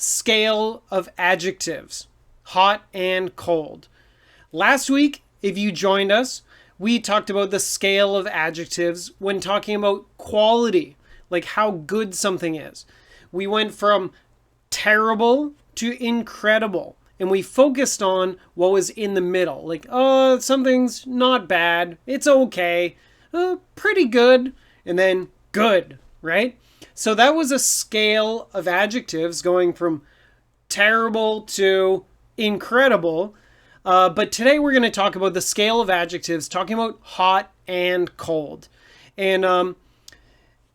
scale of adjectives, hot and cold. Last week, if you joined us, we talked about the scale of adjectives when talking about quality, like how good something is. We went from terrible to incredible, and we focused on what was in the middle, like, oh, something's not bad, it's okay, pretty good, and then good, right? So that was a scale of adjectives going from terrible to incredible. But today we're going to talk about the scale of adjectives, talking about hot and cold. And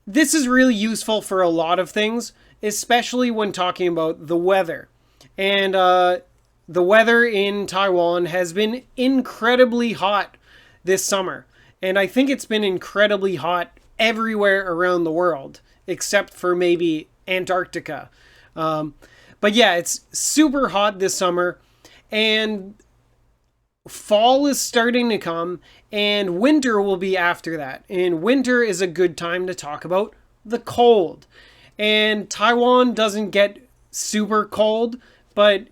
this is really useful for a lot of things, especially when talking about the weather. And the weather in Taiwan has been incredibly hot this summer. And I think it's been incredibly hot everywhere around the world, except for maybe Antarctica. But yeah, it's super hot this summer. And fall is starting to come, and winter will be after that. And winter is a good time to talk about the cold. And Taiwan doesn't get super cold, but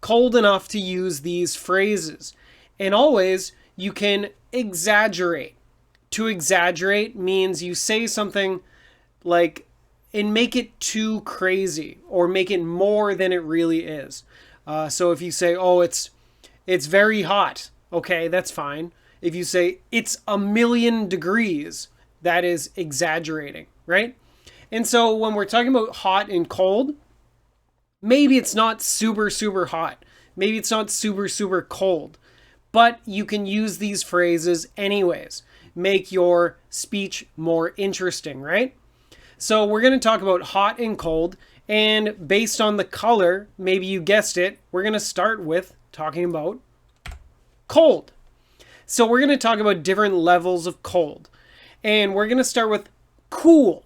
cold enough to use these phrases. And always, you can exaggerate. To exaggerate means you say something like, and make it too crazy, or make it more than it really is. So if you say, oh, it's very hot, okay, that's fine. If you say it's 1,000,000 degrees, that is exaggerating, right? And so when we're talking about hot and cold, maybe it's not super, super hot. Maybe it's not super, super cold. But you can use these phrases anyways. Make your speech more interesting, right? So we're going to talk about hot and cold. And based on the color, maybe you guessed it, we're going to start with talking about cold. So we're going to talk about different levels of cold. And we're going to start with cool,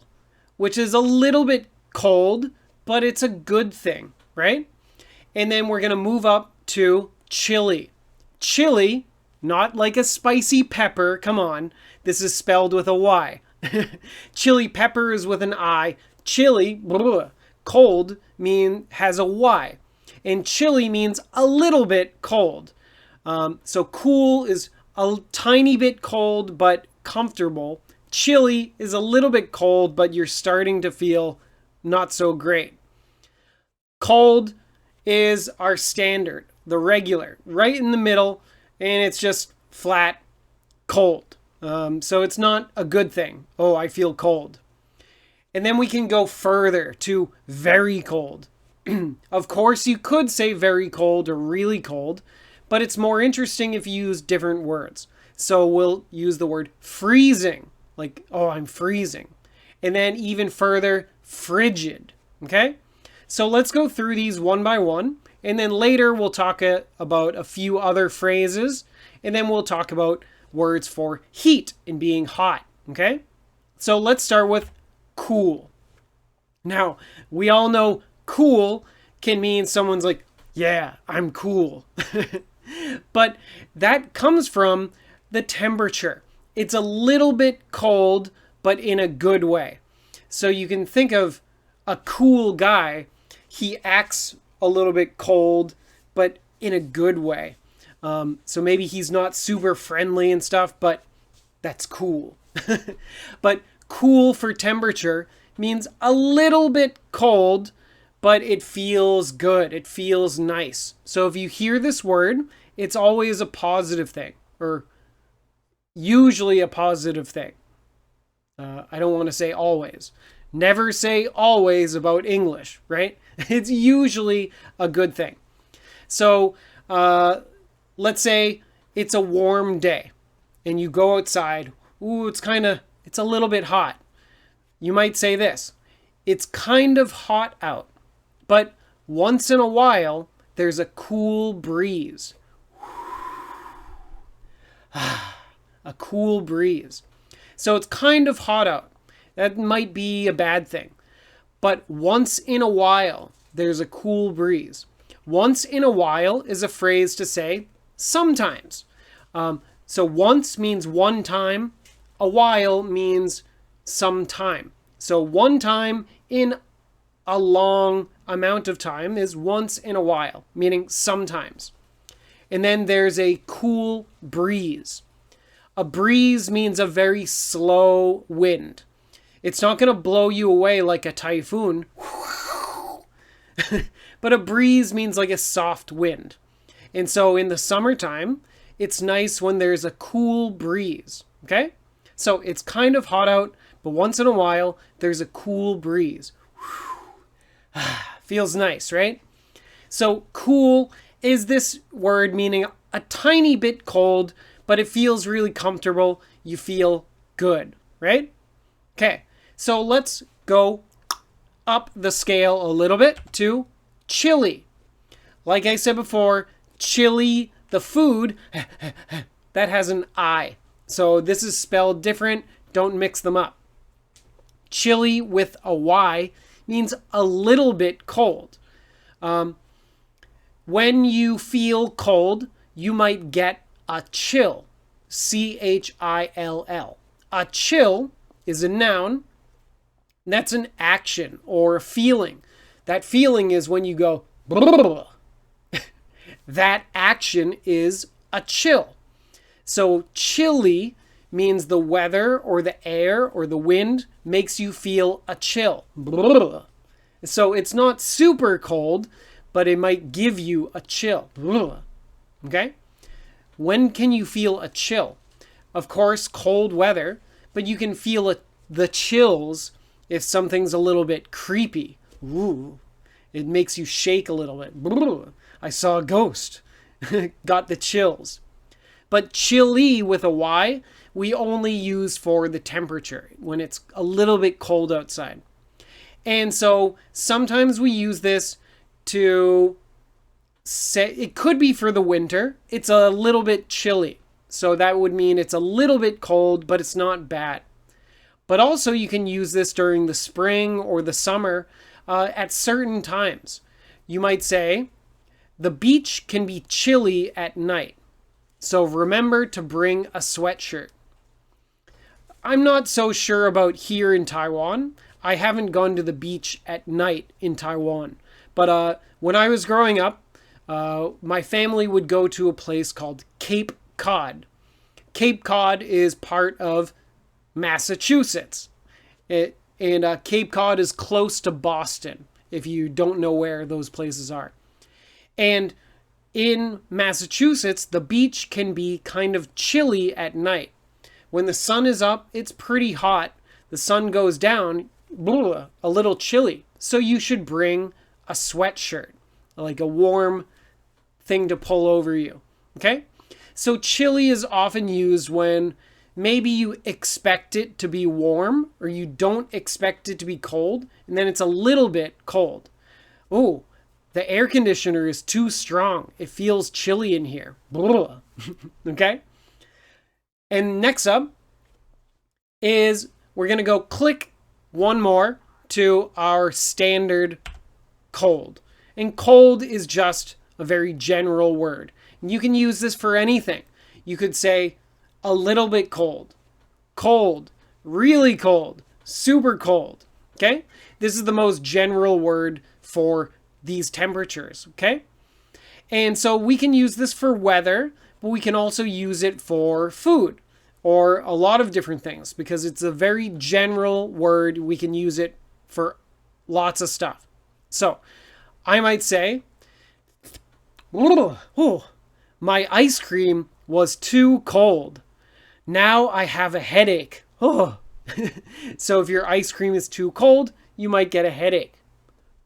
which is a little bit cold, but it's a good thing, right? And then we're going to move up to chilly. Chili, not like a spicy pepper, come on. This is spelled with a Y. Chili pepper is with an I. Chili, cold, has a Y. And chilly means a little bit cold. So cool is a tiny bit cold, but comfortable. Chilly is a little bit cold, but you're starting to feel not so great. Cold is our standard, the regular, right in the middle, and it's just flat cold. So it's not a good thing. Oh, I feel cold. And then we can go further to very cold. Of course, you could say very cold or really cold, but it's more interesting if you use different words. So we'll use the word freezing, like, oh, I'm freezing. And then even further, frigid. Okay? So let's go through these one by one. And then later we'll talk about a few other phrases. And then we'll talk about words for heat and being hot. Okay? So let's start with cool. Now, we all know cool can mean someone's like, yeah, I'm cool. But that comes from the temperature. It's a little bit cold, but in a good way. So you can think of a cool guy. He acts a little bit cold, but in a good way. So maybe he's not super friendly and stuff, but that's cool. But cool for temperature means a little bit cold, but it feels good. It feels nice. So if you hear this word, it's always a positive thing, or usually a positive thing. I don't want to say always. Never say always about English, right? It's usually a good thing. So let's say it's a warm day and you go outside. Ooh, it's a little bit hot. You might say this: it's kind of hot out, but once in a while, there's a cool breeze. A cool breeze. So it's kind of hot out. That might be a bad thing. But once in a while, there's a cool breeze. Once in a while is a phrase to say sometimes. So once means one time. A while means some time. So one time in a long amount of time is once in a while, meaning sometimes. And then there's a cool breeze. A breeze means a very slow wind. It's not going to blow you away like a typhoon. But a breeze means like a soft wind. And so in the summertime, it's nice when there's a cool breeze. Okay? So it's kind of hot out, but once in a while, there's a cool breeze. Feels nice, right? So cool is this word meaning a tiny bit cold, but it feels really comfortable. You feel good, right? Okay, so let's go up the scale a little bit to chilly. Like I said before, chili, the food, that has an I. So this is spelled different. Don't mix them up. Chilly with a Y means a little bit cold. When you feel cold, you might get a chill. C-H-I-L-L. A chill is a noun. That's an action or a feeling. That feeling is when you go, that action is a chill. So chilly means the weather or the air or the wind makes you feel a chill. So it's not super cold, but it might give you a chill. Okay? When can you feel a chill? Of course, cold weather, but you can feel the chills if something's a little bit creepy. Ooh, it makes you shake a little bit. I saw a ghost. Got the chills. But chilly with a Y, we only use for the temperature, when it's a little bit cold outside. And so sometimes we use this to say, it could be for the winter. It's a little bit chilly. So that would mean it's a little bit cold, but it's not bad. But also you can use this during the spring or the summer at certain times. You might say, the beach can be chilly at night. So remember to bring a sweatshirt. I'm not so sure about here in Taiwan. I haven't gone to the beach at night in Taiwan. But when I was growing up, my family would go to a place called Cape Cod. Cape Cod is part of Massachusetts. And Cape Cod is close to Boston, if you don't know where those places are. And in Massachusetts, the beach can be kind of chilly at night. When the sun is up, it's pretty hot. The sun goes down, a little chilly. So you should bring a sweatshirt, like a warm thing to pull over you. Okay? So chilly is often used when maybe you expect it to be warm or you don't expect it to be cold, and then it's a little bit cold. Oh, the air conditioner is too strong. It feels chilly in here. Okay? And next up is we're going to go click one more to our standard cold. And cold is just a very general word. And you can use this for anything. You could say a little bit cold, cold, really cold, super cold. Okay? This is the most general word for these temperatures. Okay? And so we can use this for weather, but we can also use it for food or a lot of different things because it's a very general word. We can use it for lots of stuff. So I might say, oh, my ice cream was too cold. Now I have a headache. Oh. So if your ice cream is too cold, you might get a headache.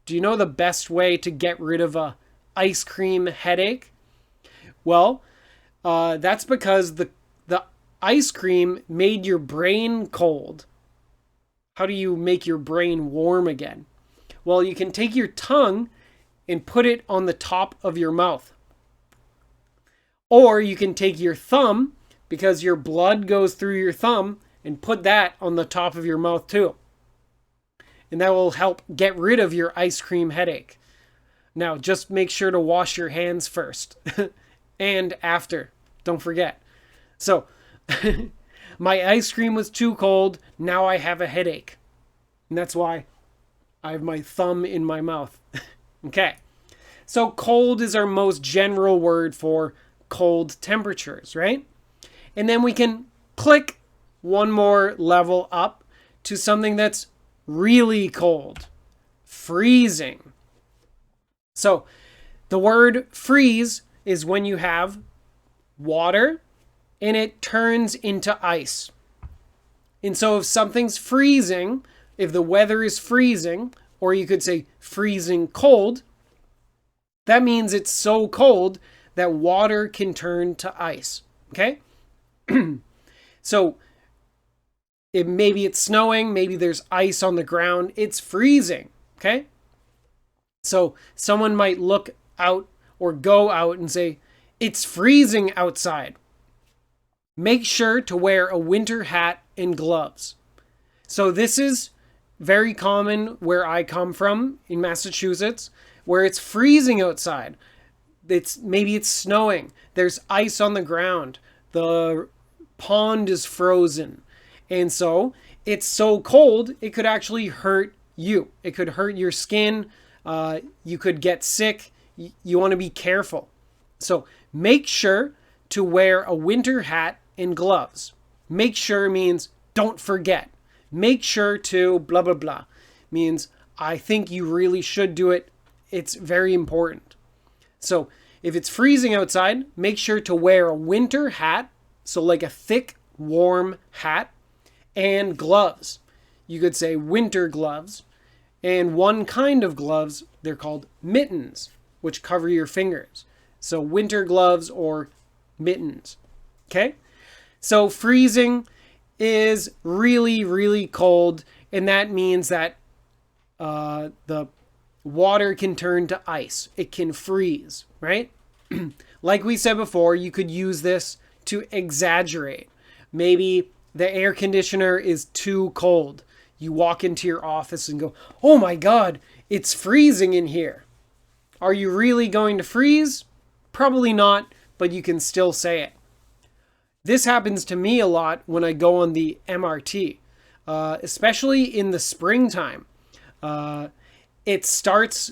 Do you know the best way to get rid of a ice cream headache? Well, that's because the ice cream made your brain cold. How do you make your brain warm again? Well, you can take your tongue and put it on the top of your mouth. Or you can take your thumb, because your blood goes through your thumb, and put that on the top of your mouth too. And that will help get rid of your ice cream headache. Now, just make sure to wash your hands first and after. Don't forget. So, my ice cream was too cold. Now I have a headache. And that's why I have my thumb in my mouth. Okay. So cold is our most general word for cold temperatures, right? And then we can click one more level up to something that's really cold. Freezing. So the word freeze is when you have water and it turns into ice. And so if something's freezing, if the weather is freezing, or you could say freezing cold, that means it's so cold that water can turn to ice. Okay? So maybe it's snowing, maybe there's ice on the ground, it's freezing. Okay? So someone might look out or go out and say, it's freezing outside. Make sure to wear a winter hat and gloves. So this is very common where I come from in Massachusetts, where it's freezing outside. Maybe it's snowing. There's ice on the ground. The pond is frozen. And so it's so cold, it could actually hurt you. It could hurt your skin. You could get sick. You want to be careful. So make sure to wear a winter hat and gloves. Make sure means don't forget. Make sure to blah, blah, blah. Means I think you really should do it. It's very important. So if it's freezing outside, make sure to wear a winter hat. So like a thick, warm hat and gloves. You could say winter gloves. And one kind of gloves, they're called mittens, which cover your fingers. So winter gloves or mittens. Okay? So freezing is really, really cold. And that means that the water can turn to ice. It can freeze, right? Like we said before, you could use this to exaggerate. Maybe the air conditioner is too cold. You walk into your office and go, oh my God, it's freezing in here. Are you really going to freeze? Probably not, but you can still say it. This happens to me a lot when I go on the MRT, especially in the springtime. It starts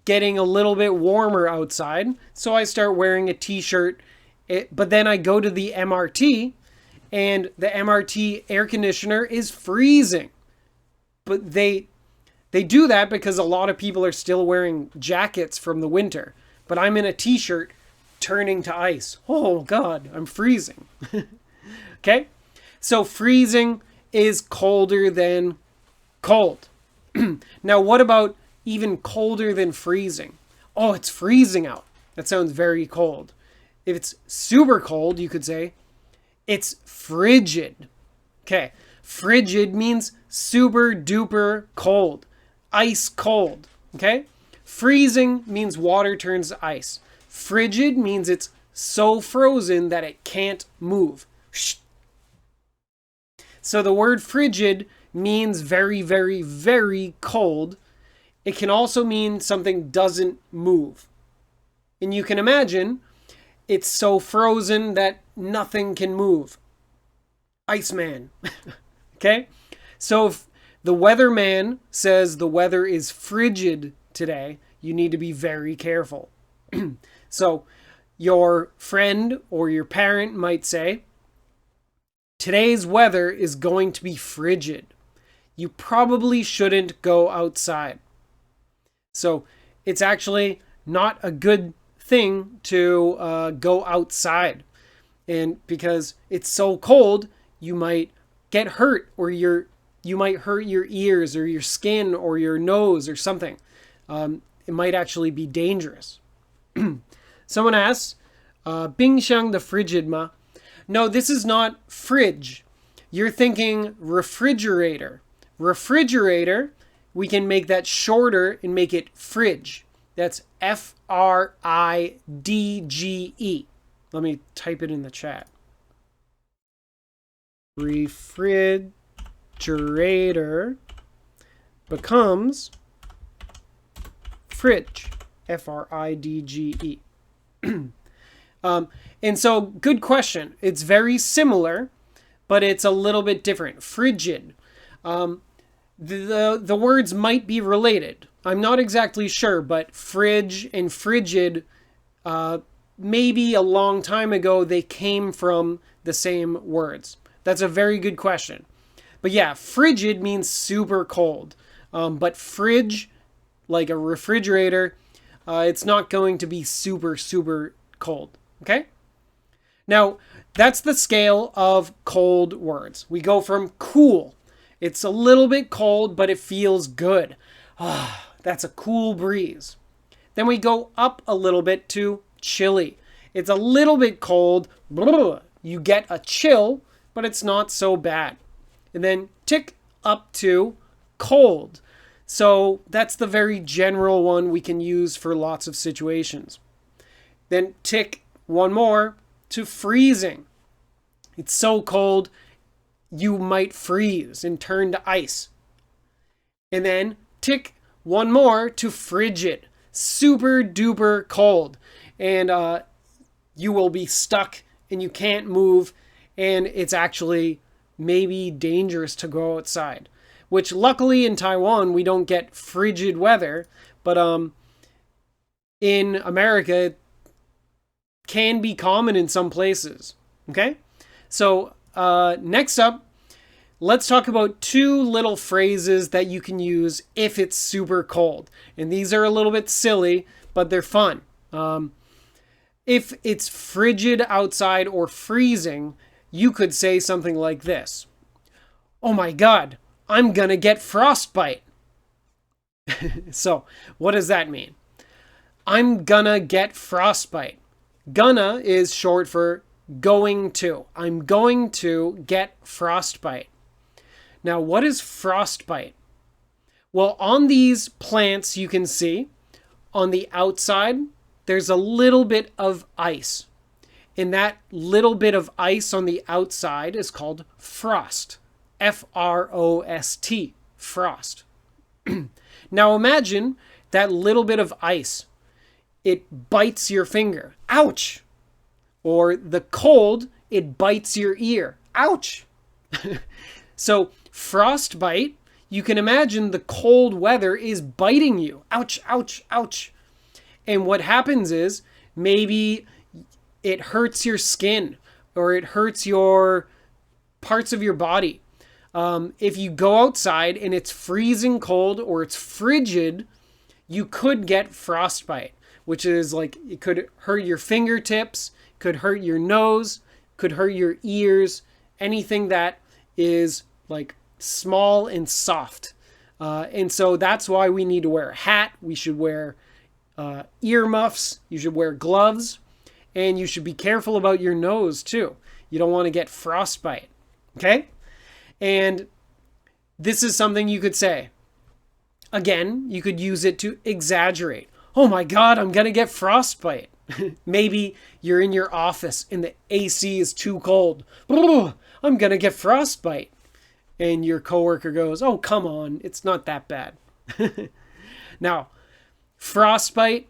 getting a little bit warmer outside, so I start wearing a t-shirt. But then I go to the MRT, and the MRT air conditioner is freezing. But they do that because a lot of people are still wearing jackets from the winter. But I'm in a t-shirt turning to ice. Oh God, I'm freezing. Okay? So freezing is colder than cold. Now, what about even colder than freezing? Oh, it's freezing out. That sounds very cold. If it's super cold, you could say it's frigid. Okay. Frigid means super duper cold. Ice cold. Okay. Freezing means water turns to ice. Frigid means it's so frozen that it can't move. So the word frigid means very, very, very cold. It can also mean something doesn't move. And you can imagine it's so frozen that nothing can move. Iceman. Okay? So if the weatherman says the weather is frigid today, you need to be very careful. So your friend or your parent might say, today's weather is going to be frigid. You probably shouldn't go outside. So it's actually not a good thing to go outside. And because it's so cold, you might get hurt, or you might hurt your ears or your skin or your nose or something. It might actually be dangerous. Someone asks, 冰箱的 frigid 吗? No, this is not fridge. You're thinking refrigerator. Refrigerator, we can make that shorter and make it fridge. That's F-R-I-D-G-E. Let me type it in the chat. Refrigerator becomes fridge. F-R-I-D-G-E. And so, good question. It's very similar, but it's a little bit different. Frigid. The words might be related. I'm not exactly sure, but fridge and frigid, maybe a long time ago, they came from the same words. That's a very good question. But yeah, frigid means super cold. But fridge, like a refrigerator, it's not going to be super, super cold. Okay? Now, that's the scale of cold words. We go from cool. It's a little bit cold, but it feels good. That's a cool breeze. Then we go up a little bit to chilly. It's a little bit cold. You get a chill, but it's not so bad. And then tick up to cold. So that's the very general one we can use for lots of situations. Then tick one more to freezing. It's so cold, you might freeze and turn to ice. And then tick one more to frigid. Super duper cold. And you will be stuck and you can't move. And it's actually maybe dangerous to go outside. Which luckily in Taiwan, we don't get frigid weather. But in America, it can be common in some places. Okay? So next up, let's talk about two little phrases that you can use if it's super cold. And these are a little bit silly, but they're fun. If it's frigid outside or freezing, you could say something like this. Oh my God, I'm gonna get frostbite. So, what does that mean? I'm gonna get frostbite. Gonna is short for going to. I'm going to get frostbite. Now, what is frostbite? Well, on these plants, you can see on the outside, there's a little bit of ice. And that little bit of ice on the outside is called frost. F-R-O-S-T. Frost. Now imagine that little bit of ice. It bites your finger. Ouch! Or the cold, it bites your ear. Ouch! So frostbite, you can imagine the cold weather is biting you. Ouch, ouch, ouch. And what happens is maybe it hurts your skin or it hurts your parts of your body. If you go outside and it's freezing cold or it's frigid, you could get frostbite, which is like it could hurt your fingertips, could hurt your nose, could hurt your ears, anything that is like small and soft. And so that's why we need to wear a hat. We should wear earmuffs. You should wear gloves. And you should be careful about your nose too. You don't want to get frostbite. Okay? And this is something you could say. Again, you could use it to exaggerate. Oh my God, I'm going to get frostbite. Maybe you're in your office and the AC is too cold. Oh, I'm going to get frostbite. And your coworker goes, oh, come on, it's not that bad. Now, frostbite,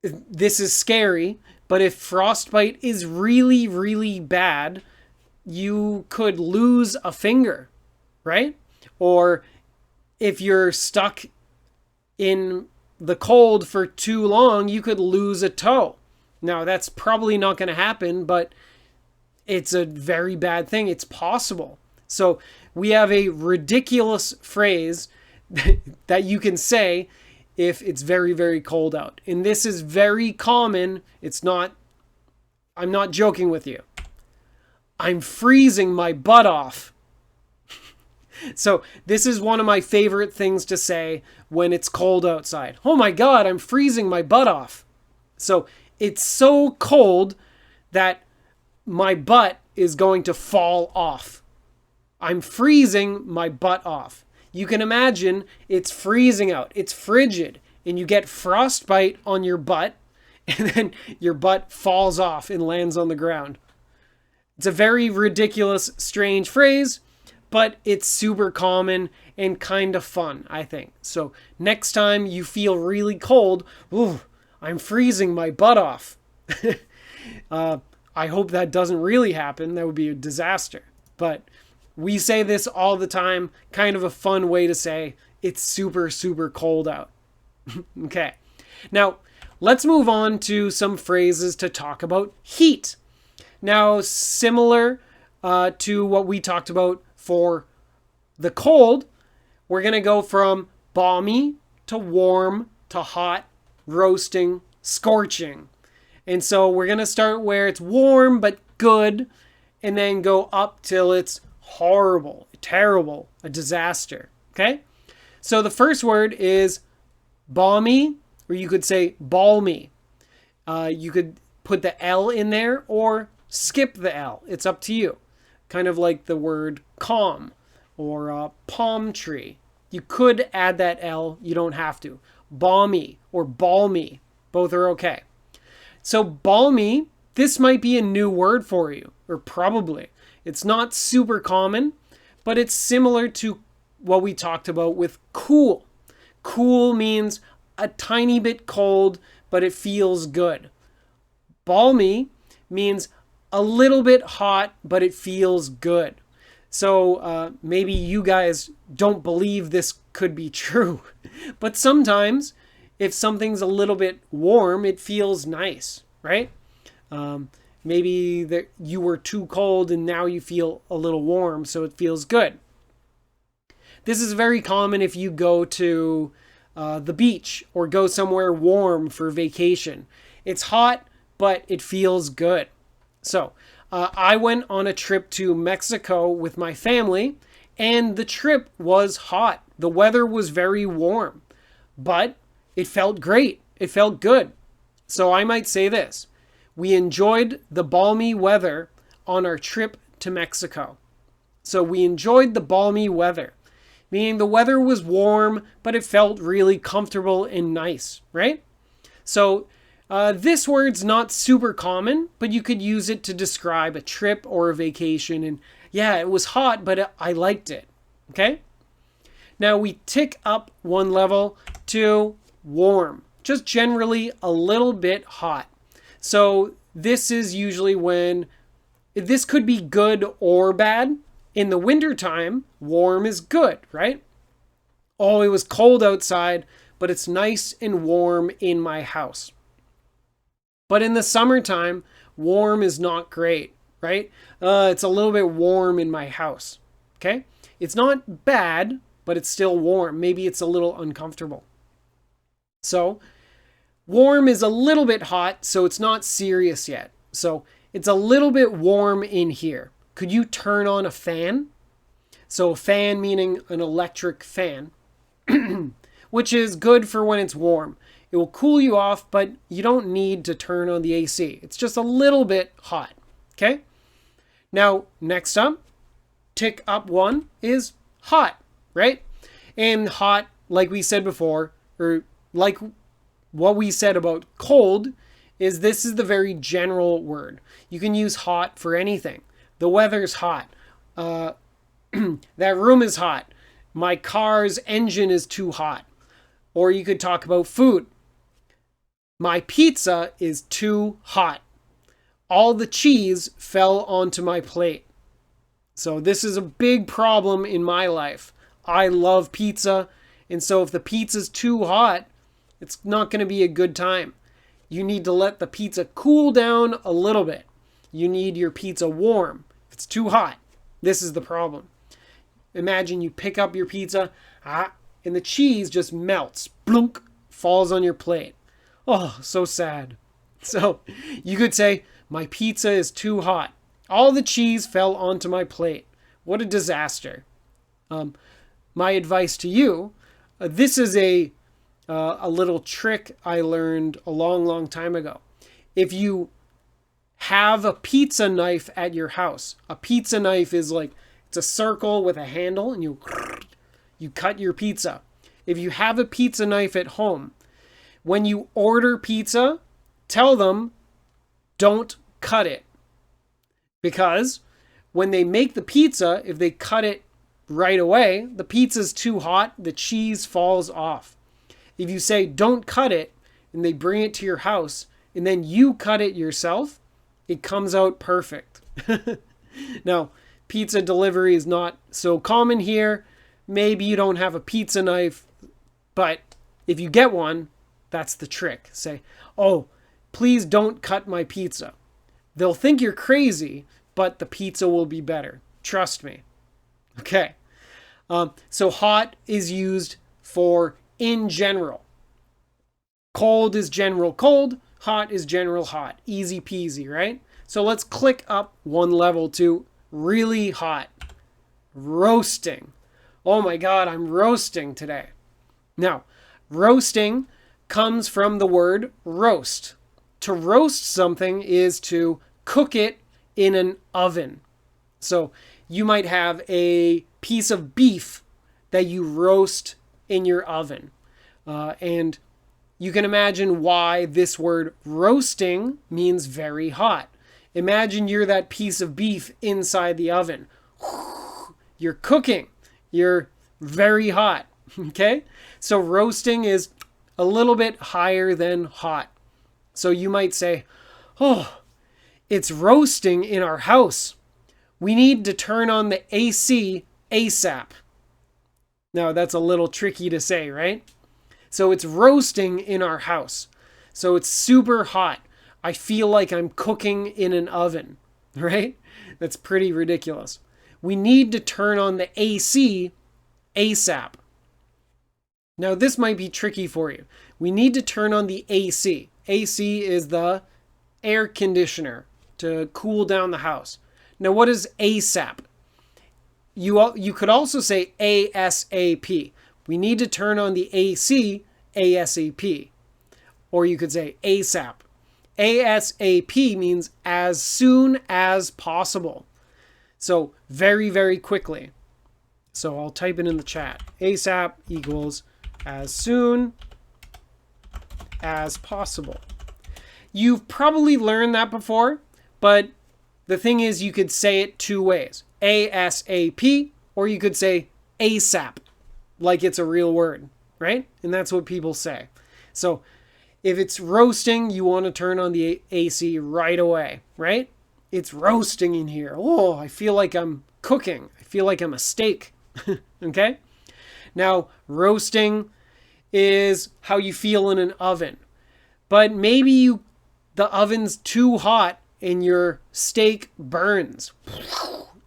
this is scary, but if frostbite is really, really bad, you could lose a finger, right? Or if you're stuck in the cold for too long, you could lose a toe. Now, that's probably not going to happen, but it's a very bad thing. It's possible. So we have a ridiculous phrase that you can say if it's very, very cold out. And this is very common. I'm not joking with you. I'm freezing my butt off. So this is one of my favorite things to say when it's cold outside. Oh my God, I'm freezing my butt off. So it's so cold that my butt is going to fall off. I'm freezing my butt off. You can imagine it's freezing out. It's frigid. And you get frostbite on your butt. And then your butt falls off and lands on the ground. It's a very ridiculous, strange phrase. But it's super common and kind of fun, I think. So next time you feel really cold, ooh, I'm freezing my butt off. I hope that doesn't really happen. That would be a disaster. But We say this all the time, kind of a fun way to say it's super, super cold out. Okay. Now, let's move on to some phrases to talk about heat. Now, similar to what we talked about for the cold, we're going to go from balmy to warm to hot, roasting, scorching. And so we're going to start where it's warm but good, and then go up till it's horrible, terrible, a disaster. Okay? So the first word is balmy, or you could say balmy. You could put the L in there or skip the L. It's up to you. Kind of like the word calm or palm tree. You could add that L. You don't have to. Balmy or balmy. Both are okay. So balmy, this might be a new word for you, or probably. It's not super common, but it's similar to what we talked about with cool. Cool means a tiny bit cold, but it feels good. Balmy means a little bit hot, but it feels good. So maybe you guys don't believe this could be true, but sometimes if something's a little bit warm, it feels nice, right? Maybe that you were too cold and now you feel a little warm, so it feels good. This is very common if you go to the beach or go somewhere warm for vacation. It's hot, but it feels good. So I went on a trip to Mexico with my family, and the trip was hot. The weather was very warm, but it felt great. It felt good. So I might say this. We enjoyed the balmy weather on our trip to Mexico. So we enjoyed the balmy weather, meaning the weather was warm, but it felt really comfortable and nice, right? So this word's not super common, but you could use it to describe a trip or a vacation. And yeah, it was hot, but I liked it. Okay? Now we tick up one level to warm, just generally a little bit hot. So this is usually when, this could be good or bad. In the wintertime, warm is good, right? Oh, it was cold outside, but it's nice and warm in my house. But in the summertime, warm is not great, right? It's a little bit warm in my house, okay? It's not bad, but it's still warm. Maybe it's a little uncomfortable. So warm is a little bit hot, so it's not serious yet. So it's a little bit warm in here. Could you turn on a fan? So a fan meaning an electric fan, which is good for when it's warm. It will cool you off, but you don't need to turn on the AC. It's just a little bit hot, okay? Now, next up, tick up one is hot, right? And hot, like we said before, or like what we said about cold, is this is the very general word. You can use hot for anything. The weather's hot. That room is hot. My car's engine is too hot. Or you could talk about food. My pizza is too hot. All the cheese fell onto my plate. So this is a big problem in my life. I love pizza. And so if the pizza's too hot, it's not going to be a good time. You need to let the pizza cool down a little bit. You need your pizza warm. If it's too hot, this is the problem. Imagine you pick up your pizza, and the cheese just melts, blunk, falls on your plate. Oh, so sad. So you could say, my pizza is too hot. All the cheese fell onto my plate. What a disaster. My advice to you, this is a little trick I learned a long, long time ago. If you have a pizza knife at your house, a pizza knife is like, it's a circle with a handle and you cut your pizza. If you have a pizza knife at home, when you order pizza, tell them, don't cut it. Because when they make the pizza, if they cut it right away, the pizza's too hot, the cheese falls off. If you say, don't cut it, and they bring it to your house, and then you cut it yourself, it comes out perfect. Now, pizza delivery is not so common here. Maybe you don't have a pizza knife, but if you get one, that's the trick. Say, oh, please don't cut my pizza. They'll think you're crazy, but the pizza will be better. Trust me. Okay. So hot is used for in general. Cold is general cold. Hot is general hot. Easy peasy, right? So let's click up one level to really hot. Roasting. Oh my God, I'm roasting today. Now, roasting comes from the word roast. To roast something is to cook it in an oven. So you might have a piece of beef that you roast in your oven. And you can imagine why this word roasting means very hot. Imagine you're that piece of beef inside the oven. You're cooking. You're very hot. Okay? So roasting is a little bit higher than hot. So you might say, oh, it's roasting in our house. We need to turn on the AC ASAP. Now that's a little tricky to say, right? So it's roasting in our house. So it's super hot. I feel like I'm cooking in an oven, right? That's pretty ridiculous. We need to turn on the AC ASAP. Now this might be tricky for you. We need to turn on the AC. AC is the air conditioner to cool down the house. Now what is ASAP? You could also say ASAP. We need to turn on the AC ASAP. Or you could say ASAP. ASAP means as soon as possible. So very, very quickly. So I'll type it in the chat. ASAP equals as soon as possible. You've probably learned that before, but the thing is you could say it two ways. ASAP, or you could say ASAP, like it's a real word, right? And that's what people say. So if it's roasting, you want to turn on the AC right away, right? It's roasting in here. Oh, I feel like I'm cooking. I feel like I'm a steak. Okay? Now, roasting is how you feel in an oven. But maybe the oven's too hot and your steak burns.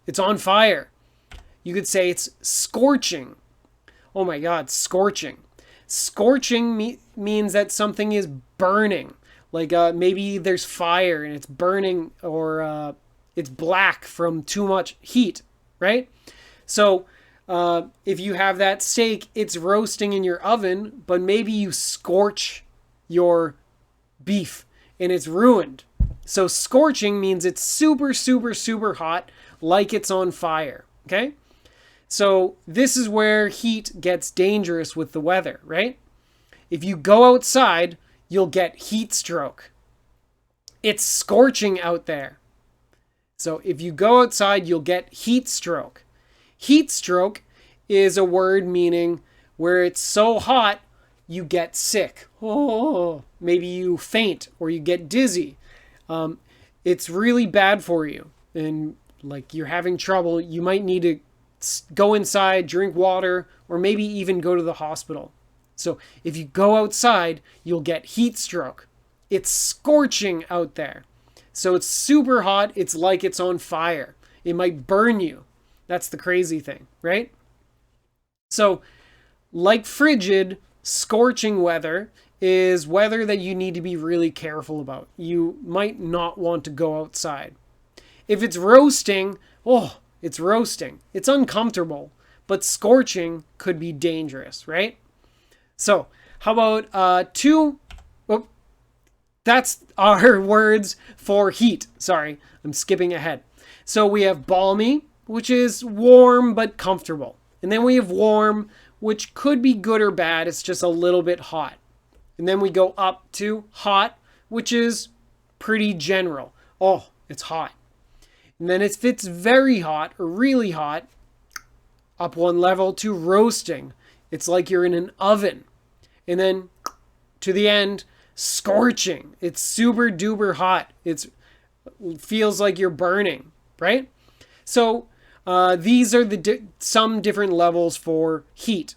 It's on fire. You could say it's scorching. Oh my God, scorching. Scorching means that something is burning. Like maybe there's fire and it's burning, or it's black from too much heat, right? So if you have that steak, it's roasting in your oven, but maybe you scorch your beef and it's ruined. So scorching means it's super, super, super hot, like it's on fire, okay? So this is where heat gets dangerous with the weather, right? If you go outside, you'll get heat stroke. It's scorching out there. So if you go outside, you'll get heat stroke. Heat stroke is a word meaning where it's so hot, you get sick. Oh, maybe you faint or you get dizzy. It's really bad for you. And like you're having trouble, you might need to go inside, drink water, or maybe even go to the hospital. So if you go outside, you'll get heat stroke. It's scorching out there. So it's super hot. It's like it's on fire. It might burn you. That's the crazy thing, right? So like frigid, scorching weather is weather that you need to be really careful about. You might not want to go outside. If it's roasting, oh, it's roasting. It's uncomfortable, but scorching could be dangerous, right? So how about that's our words for heat. Sorry, I'm skipping ahead. So we have balmy, which is warm but comfortable. And then we have warm, which could be good or bad. It's just a little bit hot. And then we go up to hot, which is pretty general. Oh, it's hot. And then if it's very hot or really hot, up one level to roasting. It's like you're in an oven. And then to the end, scorching. It's super duper hot. It feels like you're burning, right? So these are some different levels for heat.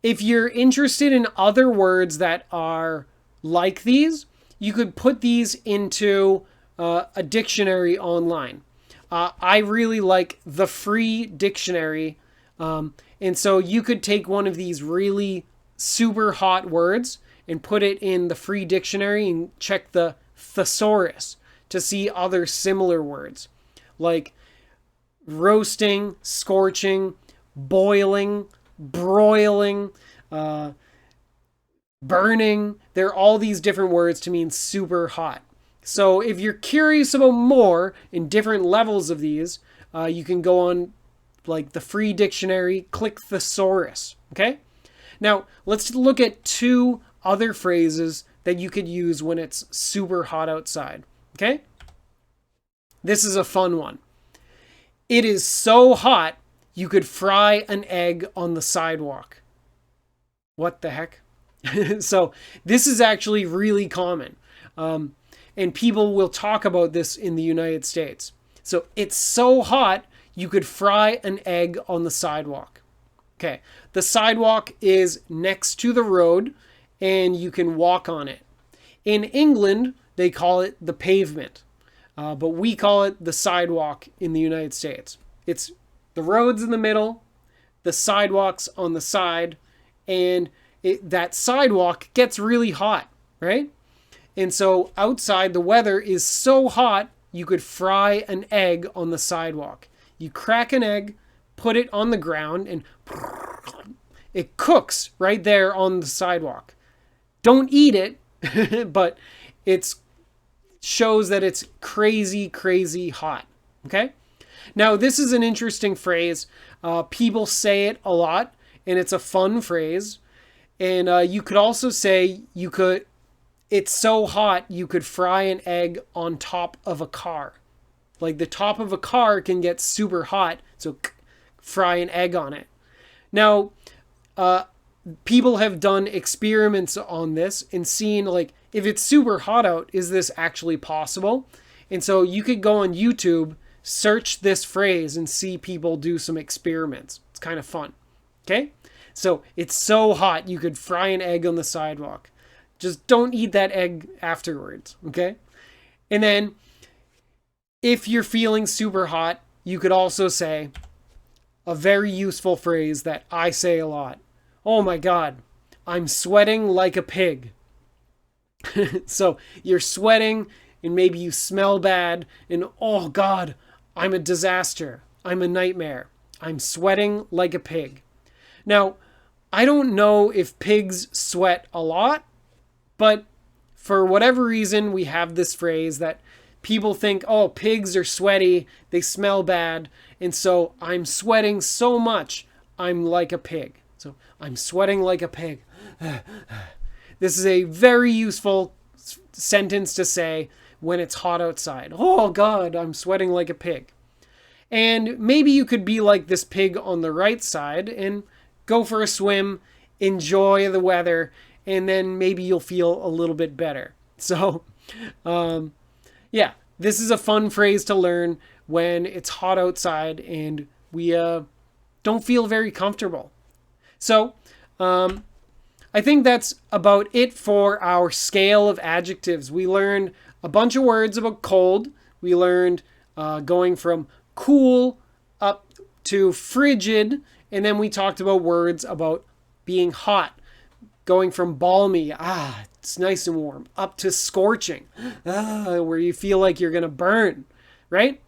If you're interested in other words that are like these, you could put these into a dictionary online. I really like the free dictionary. And so you could take one of these really super hot words and put it in the free dictionary and check the thesaurus to see other similar words like roasting, scorching, boiling, broiling, burning. There are all these different words to mean super hot. So if you're curious about more in different levels of these, you can go on like the free dictionary, click thesaurus, okay? Now, let's look at two other phrases that you could use when it's super hot outside, okay? This is a fun one. It is so hot, you could fry an egg on the sidewalk. What the heck? So this is actually really common. And people will talk about this in the United States. So it's so hot, you could fry an egg on the sidewalk. Okay, the sidewalk is next to the road and you can walk on it. In England, they call it the pavement, but we call it the sidewalk in the United States. It's the road's in the middle, the sidewalk's on the side, and that sidewalk gets really hot, right? And so outside, the weather is so hot, you could fry an egg on the sidewalk. You crack an egg, put it on the ground, and it cooks right there on the sidewalk. Don't eat it, but it shows that it's crazy, crazy hot. Okay? Now, this is an interesting phrase. People say it a lot, and it's a fun phrase. And you could also say it's so hot, you could fry an egg on top of a car. Like the top of a car can get super hot, so fry an egg on it. Now, people have done experiments on this and seen like if it's super hot out, is this actually possible? And so you could go on YouTube, search this phrase and see people do some experiments. It's kind of fun. Okay? So it's so hot, you could fry an egg on the sidewalk. Just don't eat that egg afterwards. Okay? And then if you're feeling super hot, you could also say a very useful phrase that I say a lot. Oh my God, I'm sweating like a pig. So you're sweating and maybe you smell bad and oh God, I'm a disaster. I'm a nightmare. I'm sweating like a pig. Now, I don't know if pigs sweat a lot, but for whatever reason, we have this phrase that people think, oh, pigs are sweaty, they smell bad, and so I'm sweating so much, I'm like a pig. So I'm sweating like a pig. This is a very useful sentence to say when it's hot outside. Oh God, I'm sweating like a pig. And maybe you could be like this pig on the right side and go for a swim, enjoy the weather, and then maybe you'll feel a little bit better. So, yeah, this is a fun phrase to learn when it's hot outside and we don't feel very comfortable. So, I think that's about it for our scale of adjectives. We learned a bunch of words about cold. We learned going from cool up to frigid. And then we talked about words about being hot, going from balmy, it's nice and warm, up to scorching, where you feel like you're going to burn, right?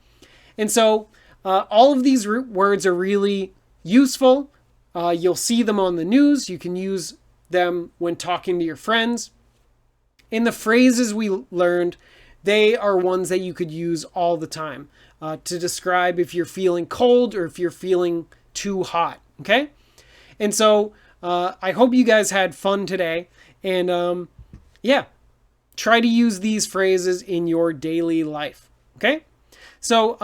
And so all of these words are really useful. You'll see them on the news. You can use them when talking to your friends. And the phrases we learned, they are ones that you could use all the time to describe if you're feeling cold or if you're feeling too hot. Okay? And so I hope you guys had fun today. And yeah, try to use these phrases in your daily life. Okay? So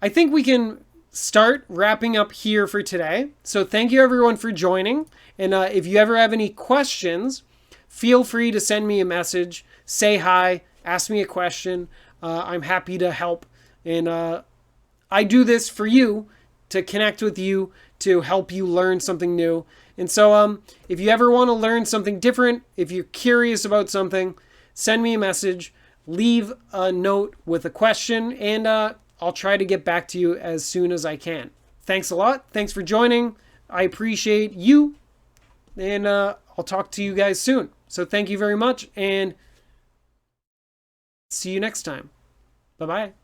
I think we can start wrapping up here for today. So thank you everyone for joining. And if you ever have any questions, feel free to send me a message, say hi, ask me a question. I'm happy to help. And I do this for you to connect with you, to help you learn something new. And so if you ever want to learn something different, if you're curious about something, send me a message, leave a note with a question, and I'll try to get back to you as soon as I can. Thanks a lot. Thanks for joining. I appreciate you, and I'll talk to you guys soon. So thank you very much, and see you next time. Bye-bye.